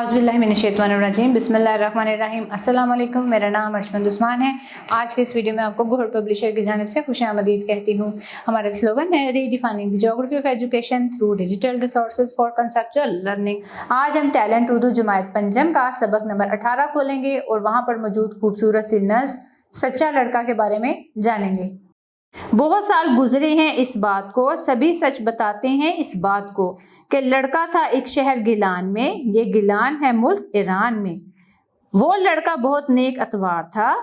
औज़ुबिल्लाहिमिनश्शैतानिर्रजीम बिस्मिल्लाहिर्रहमानिर्रहीम। अस्सलाम वालेकुम, मेरा नाम अर्शमंद उस्मान है। आज के इस वीडियो में आपको गौहर पब्लिशर की जानिब से खुशामदीद कहती हूँ। हमारा स्लोगन है redefining the geography of education through digital resources for conceptual learning. आज हम टैलेंट उर्दू जमात पंजम का सबक नंबर 18 खोलेंगे और वहाँ पर मौजूद खूबसूरत सी नज़्म सच्चा लड़का के बारे में जानेंगे। बहुत साल गुजरे हैं इस बात को, सभी सच बताते हैं इस बात को, कि लड़का था एक शहर गिलान में, ये गिलान है मुल्क ईरान में। वो लड़का बहुत नेक अतवार था,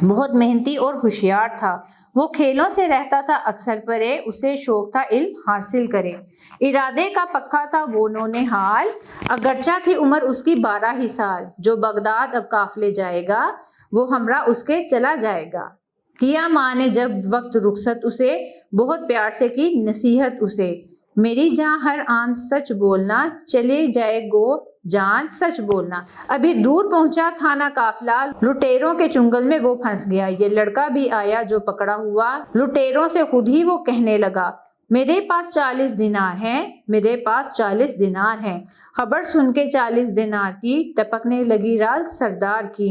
बहुत मेहनती और होशियार था। वो खेलों से रहता था अक्सर परे, उसे शौक था इल्म हासिल करे। इरादे का पक्का था वो नौनिहाल, अगरचा थी उम्र उसकी 12 ही साल। जो बगदाद अब काफले जाएगा, वो हमरा उसके चला जाएगा। किया माँ ने जब वक्त रुखसत उसे, बहुत प्यार से की नसीहत उसे। मेरी जान हर आन सच बोलना, चले जाए गो जान सच बोलना। अभी दूर पहुंचा था ना काफला, लुटेरों के चुंगल में वो फंस गया। ये लड़का भी आया जो पकड़ा हुआ, लुटेरों से खुद ही वो कहने लगा, मेरे पास 40 दिनार हैं, मेरे पास 40 दिनार हैं। खबर सुन के 40 दिनार की टपकने लगी राल सरदार की।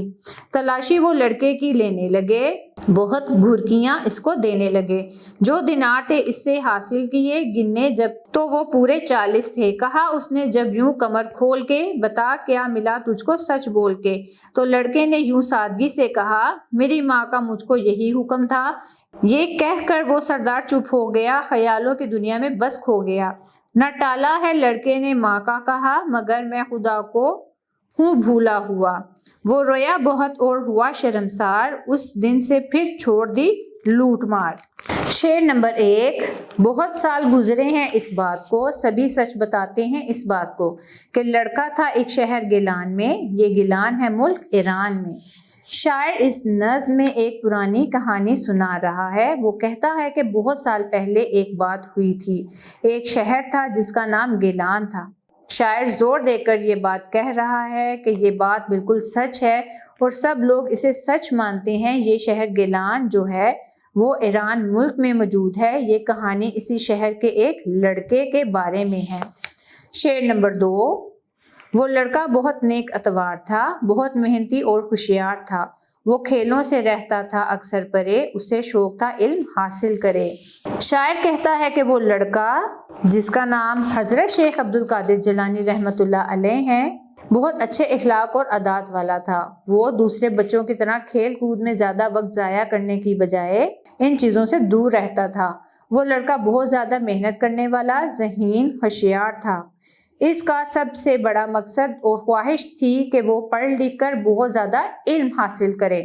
तलाशी वो लड़के की लेने लगे, बहुत घुरकियां इसको देने लगे। जो दिनार थे इससे हासिल किए, गिनने जब तो वो पूरे 40 थे। कहा उसने जब यूं कमर खोल के, बता क्या मिला तुझको सच बोल के। तो लड़के ने यूं सादगी से कहा, मेरी माँ का मुझको यही हुक्म था। ये कहकर वो सरदार चुप हो गया, ख्यालों की दुनिया में बस खो गया। न टाला है लड़के ने माँ का कहा, मगर मैं खुदा को हूँ भूला हुआ। वो रोया बहुत और हुआ शर्मसार, उस दिन से फिर छोड़ दी लूट मार। शेर नंबर 1। बहुत साल गुजरे हैं इस बात को, सभी सच बताते हैं इस बात को, कि लड़का था एक शहर गिलान में, ये गिलान है मुल्क ईरान में। शायर इस नज़्म में एक पुरानी कहानी सुना रहा है। वो कहता है कि बहुत साल पहले एक बात हुई थी। एक शहर था जिसका नाम गिलान था। शायर जोर देकर ये बात कह रहा है कि ये बात बिल्कुल सच है और सब लोग इसे सच मानते हैं। ये शहर गिलान जो है वो ईरान मुल्क में मौजूद है। ये कहानी इसी शहर के एक लड़के के बारे में है। शेर नंबर 2। वो लड़का बहुत नेक अतवार था, बहुत मेहनती और होशियार था। वो खेलों से रहता था अक्सर परे, उसे शौक था इल्म हासिल करे। शायर कहता है कि वो लड़का, जिसका नाम हजरत शेख अब्दुल कादिर जिलानी रहमतुल्लाह अलैह है, बहुत अच्छे इखलाक और आदात वाला था। वो दूसरे बच्चों की तरह खेल कूद में ज़्यादा वक्त ज़ाया करने की बजाय इन चीज़ों से दूर रहता था। वो लड़का बहुत ज़्यादा मेहनत करने वाला, ज़हीन, होशियार था। इसका सबसे बड़ा मकसद और ख्वाहिश थी कि वो पढ़ लिख कर बहुत ज़्यादा इल्म हासिल करे।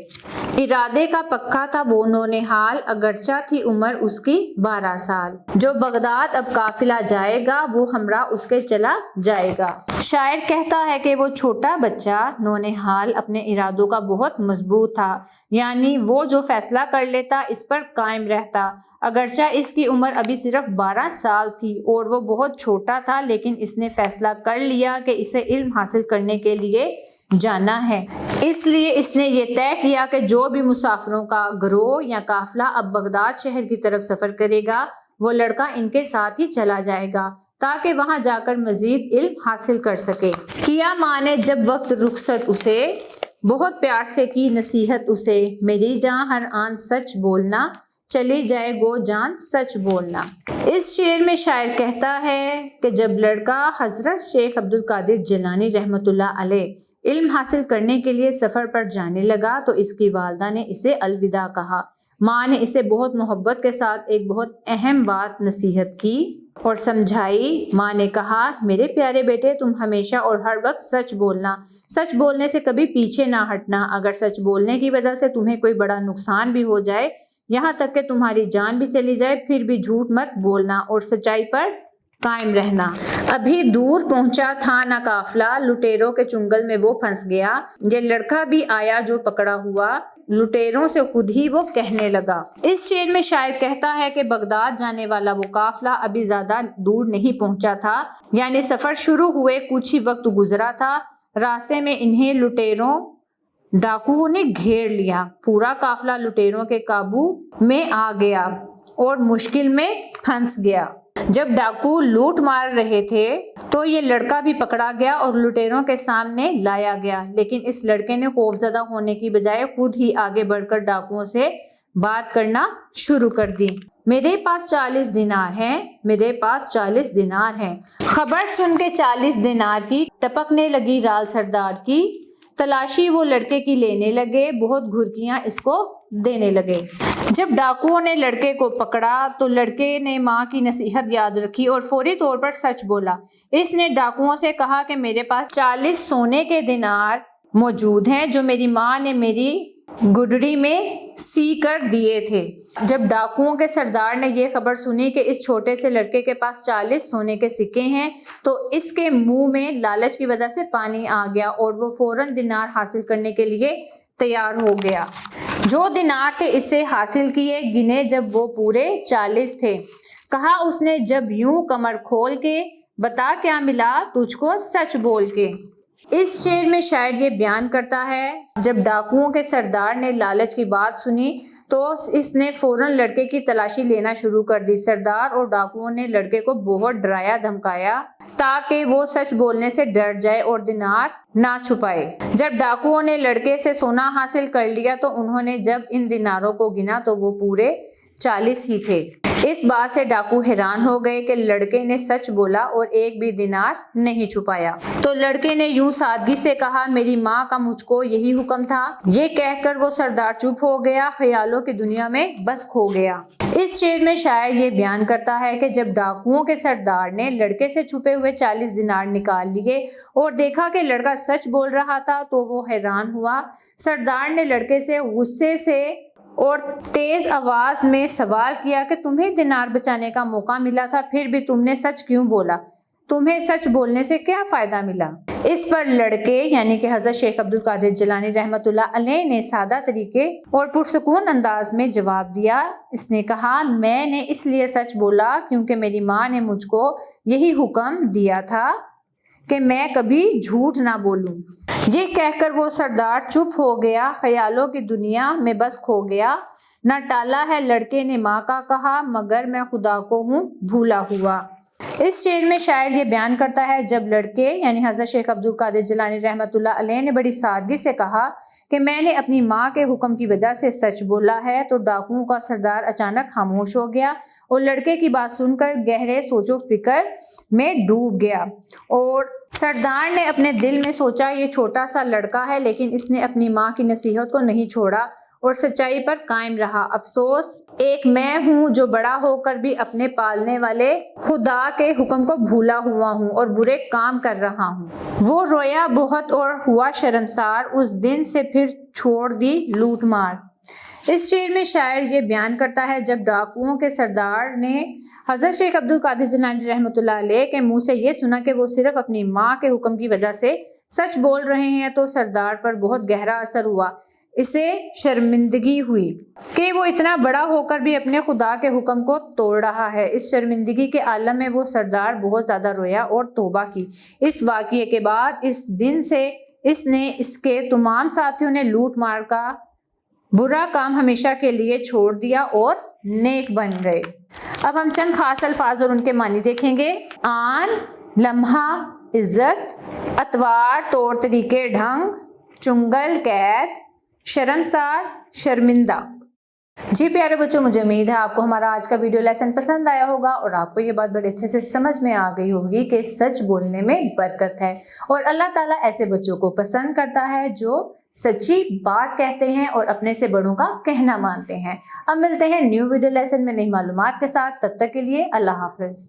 इरादे का पक्का था वो नौनिहाल, अगरचा थी उम्र उसकी 12 साल। जो बगदाद अब काफिला जाएगा, वो हमरा उसके चला जाएगा। शायर कहता है कि वो छोटा बच्चा नौनिहाल अपने इरादों का बहुत मजबूत था, यानी वो जो फैसला कर लेता इस पर कायम रहता। अगरचा इसकी उम्र अभी सिर्फ 12 साल थी और वो बहुत छोटा था, लेकिन इसने फैसला कर लिया कि इसे इल्म हासिल करने के लिए जाना है। इसलिए इसने ये तय किया कि जो भी मुसाफिरों का गिरोह या काफिला अब बगदाद शहर की तरफ सफर करेगा, वो लड़का इनके साथ ही चला जाएगा, ताकि वहां जाकर मजीद इल्म हासिल कर सके। किया माँ ने जब वक्त रुखसत उसे, बहुत प्यार से की नसीहत उसे। मेरी जान हर आन सच बोलना, चली जाए गो जान सच बोलना। इस शेर में शायर कहता है कि जब लड़का हजरत शेख अब्दुल कादिर जिलानी रहमतुल्लाह अलैह इल्म हासिल करने के लिए सफ़र पर जाने लगा, तो इसकी वालदा ने इसे अलविदा कहा। माँ ने इसे बहुत मोहब्बत के साथ एक बहुत अहम बात नसीहत की और समझाई। माँ ने कहा, मेरे प्यारे बेटे, तुम हमेशा और हर वक्त सच बोलना, सच बोलने से कभी पीछे ना हटना। अगर सच बोलने की वजह से तुम्हें कोई बड़ा नुकसान भी हो जाए, यहाँ तक कि तुम्हारी जान भी चली जाए, फिर भी झूठ मत बोलना और सच्चाई पर कायम रहना। अभी दूर पहुंचा था ना काफिला, लुटेरों के चुंगल में वो फंस गया। ये लड़का भी आया जो पकड़ा हुआ, लुटेरों से खुद ही वो कहने लगा। इस शेर में शायर कहता है कि बगदाद जाने वाला वो काफिला अभी ज्यादा दूर नहीं पहुंचा था, यानी सफर शुरू हुए कुछ ही वक्त गुजरा था। रास्ते में इन्हें लुटेरों डाकुओं ने घेर लिया। पूरा काफिला लुटेरों के काबू में आ गया और मुश्किल में फंस गया। جب ڈاکو لوٹ مار رہے تھے تو یہ لڑکا بھی پکڑا گیا اور لٹیروں کے سامنے لایا گیا، لیکن اس لڑکے نے خوفزدہ ہونے کی بجائے خود ہی آگے بڑھ کر ڈاکوؤں سے بات کرنا شروع کر دی۔ میرے پاس 40 دینار ہیں، میرے پاس 40 دینار ہیں۔ خبر سن کے 40 دینار کی ٹپکنے لگی رال سردار کی تلاشی وہ لڑکے کی لینے لگے، بہت گھرکیاں اس کو دینے لگے۔ جب ڈاکوؤں نے لڑکے کو پکڑا تو لڑکے نے ماں کی نصیحت یاد رکھی اور فوری طور پر سچ بولا۔ اس نے ڈاکوؤں سے کہا کہ میرے پاس 40 سونے کے دینار موجود ہیں جو میری ماں نے میری گڈڑی میں سی کر دیے تھے۔ جب ڈاکوؤں کے سردار نے یہ خبر سنی کہ اس چھوٹے سے لڑکے کے پاس 40 سونے کے سکے ہیں تو اس کے منہ میں لالچ کی وجہ سے پانی آ گیا اور وہ فوراً دینار حاصل کرنے کے لیے تیار ہو گیا۔ جو دینار تھے اس سے حاصل کیے، گنے جب وہ پورے 40 تھے۔ کہا اس نے جب یوں کمر کھول کے، بتا کیا ملا تجھ کو سچ بول کے۔ اس شعر میں شاعر یہ بیان کرتا ہے جب ڈاکوؤں کے سردار نے لالچ کی بات سنی تو اس نے فوراً لڑکے کی تلاشی لینا شروع کر دی۔ سردار اور ڈاکوؤں نے لڑکے کو بہت ڈرایا دھمکایا تاکہ وہ سچ بولنے سے ڈر جائے اور دینار نہ چھپائے۔ جب ڈاکوؤں نے لڑکے سے سونا حاصل کر لیا تو انہوں نے جب ان دیناروں کو گنا تو وہ پورے 40 ہی تھے۔ اس بات سے ڈاکو حیران ہو گئے کہ لڑکے نے سچ بولا اور ایک بھی دینار نہیں چھپایا۔ تو لڑکے نے یوں سادگی سے کہا، میری ماں کا مجھ کو یہی حکم تھا۔ یہ کہہ کر وہ سردار چپ ہو گیا، خیالوں کی دنیا میں بس کھو گیا۔ اس شعر میں شاعر یہ بیان کرتا ہے کہ جب ڈاکوؤں کے سردار نے لڑکے سے چھپے ہوئے 40 دینار نکال لیے اور دیکھا کہ لڑکا سچ بول رہا تھا تو وہ حیران ہوا۔ سردار نے لڑکے سے غصے سے اور تیز آواز میں سوال کیا کہ تمہیں دینار بچانے کا موقع ملا تھا، پھر بھی تم نے سچ کیوں بولا؟ تمہیں سچ بولنے سے کیا فائدہ ملا؟ اس پر لڑکے یعنی کہ حضرت شیخ عبد القادر جیلانی رحمۃ اللہ علیہ نے سادہ طریقے اور پرسکون انداز میں جواب دیا۔ اس نے کہا، میں نے اس لیے سچ بولا کیونکہ میری ماں نے مجھ کو یہی حکم دیا تھا کہ میں کبھی جھوٹ نہ بولوں۔ یہ کہہ کر وہ سردار چپ ہو گیا، خیالوں کی دنیا میں بس کھو گیا۔ نہ ٹالا ہے لڑکے نے ماں کا کہا، مگر میں خدا کو ہوں بھولا ہوا۔ اس شعر میں شاعر یہ بیان کرتا ہے جب لڑکے یعنی حضرت شیخ عبد القادر جیلانی رحمۃ اللہ علیہ نے بڑی سادگی سے کہا کہ میں نے اپنی ماں کے حکم کی وجہ سے سچ بولا ہے تو ڈاکوؤں کا سردار اچانک خاموش ہو گیا اور لڑکے کی بات سن کر گہرے سوچ و فکر میں ڈوب گیا۔ اور سردار نے اپنے دل میں سوچا، یہ چھوٹا سا لڑکا ہے لیکن اس نے اپنی ماں کی نصیحت کو نہیں چھوڑا اور سچائی پر قائم رہا۔ افسوس ایک میں ہوں جو بڑا ہو کر بھی اپنے پالنے والے خدا کے حکم کو بھولا ہوا ہوں اور برے کام کر رہا ہوں۔ وہ رویا بہت اور ہوا شرمسار، اس دن سے پھر چھوڑ دی لوٹ مار۔ اس شعر میں شاعر یہ بیان کرتا ہے جب ڈاکوؤں کے سردار نے حضرت شیخ عبد القادر جیلانی رحمۃ اللہ علیہ کے منہ سے یہ سنا کہ وہ صرف اپنی ماں کے حکم کی وجہ سے سچ بول رہے ہیں تو سردار پر بہت گہرا اثر ہوا۔ اسے شرمندگی ہوئی کہ وہ اتنا بڑا ہو کر بھی اپنے خدا کے حکم کو توڑ رہا ہے۔ اس شرمندگی کے عالم میں وہ سردار بہت زیادہ رویا اور توبہ کی۔ اس واقعے کے بعد اس دن سے اس نے اس کے تمام ساتھیوں نے لوٹ مار کا برا کام ہمیشہ کے لیے چھوڑ دیا اور نیک بن گئے۔ اب ہم چند خاص الفاظ اور ان کے معنی دیکھیں گے۔ آن، لمحہ، عزت، اتوار، طور طریقے، ڈھنگ، چنگل، قید، شرمسار، شرمندہ۔ جی پیارے بچوں، مجھے امید ہے آپ کو ہمارا آج کا ویڈیو لیسن پسند آیا ہوگا اور آپ کو یہ بات بڑے اچھے سے سمجھ میں آ گئی ہوگی کہ سچ بولنے میں برکت ہے اور اللہ تعالیٰ ایسے بچوں کو پسند کرتا ہے جو سچی بات کہتے ہیں اور اپنے سے بڑوں کا کہنا مانتے ہیں۔ اب ملتے ہیں نیو ویڈیو لیسن میں نئی معلومات کے ساتھ، تب تک کے لیے اللہ حافظ۔